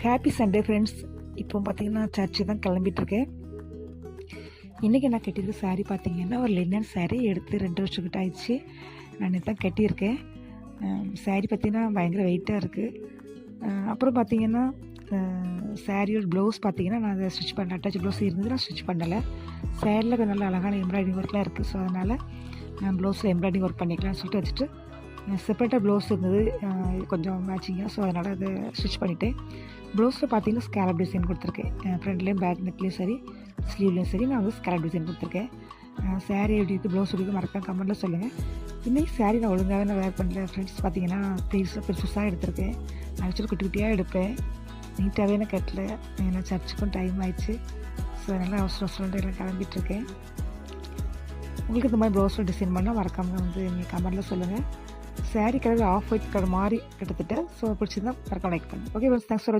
Happy Sunday friends. இப்போ பார்த்தீங்கன்னா church தான் கிளம்பிட்டுருக்கேன். இன்றைக்கி நான் கட்டியிருக்க சாரீ பார்த்தீங்கன்னா ஒரு லினன் சாரீ எடுத்து 2 வருஷக்கிட்ட ஆயிடுச்சு. நான் தான் கட்டியிருக்கேன். சாரீ பார்த்திங்கன்னா பயங்கர வெயிட்டாக இருக்குது. அப்புறம் பார்த்திங்கன்னா சாரியோட ப்ளவுஸ் பார்த்திங்கன்னா நான் அதை ஸ்டிச் பண்ண அட்டாச் ப்ளவுஸ் இருந்தது, நான் ஸ்டிச் பண்ணலை. சாரியில் கொஞ்சம் நல்லா அழகான எம்ப்ராய்டிங் ஒர்க்லாம் இருக்குது. ஸோ அதனால் நான் ப்ளவுஸில் எம்ப்ராய்டிங் ஒர்க் பண்ணிக்கலாம்னு சொல்லிட்டு வச்சுட்டு செப்பரேட்டாக ப்ளவுஸ் இருந்தது கொஞ்சம் மேட்சிங்காக. ஸோ அதனால் அதை ஸ்டிச் பண்ணிவிட்டேன். ப்ளவுஸில் பார்த்தீங்கன்னா ஸ்கேலப் டிசைன் கொடுத்துருக்கேன். ஃப்ரண்ட்லேயும் பேக் நெக்லேயும் சரி ஸ்லீவ்லேயும் சரி நான் வந்து ஸ்கேலப் டிசைன் கொடுத்துருக்கேன். சாரீ எப்படி இருக்குது, ப்ளவுஸ் எப்படி மறக்காம கமெண்ட்டில் சொல்லுங்கள். இன்றைக்கி சாரீ நான் ஒழுங்காகவே நான் வேர் பண்ணல ஃப்ரெண்ட்ஸ். பார்த்தீங்கன்னா பெருசாக எடுத்திருக்கேன். ஆக்சுவலி குட்டி குட்டியாக எடுப்பேன், நீட்டாகவே நான் கட்டல. ஏன்னா சர்ச்சுக்கும் டைம் ஆயிடுச்சு. ஸோ அதனால் அவசரம் எல்லாம் கிளம்பிட்டுருக்கேன். உங்களுக்கு இந்த மாதிரி ப்ளவுஸில் டிசைன் பண்ணால் மறக்காமல் வந்து நீங்கள் கமெண்ட்டில் சொல்லுங்கள். Sari colour off white colour மாதிரி கிட்டத்தட்ட. ஸோ பிடிச்சிருந்தா மறக்காம லைக் பண்ணுங்கள். Okay, thanks for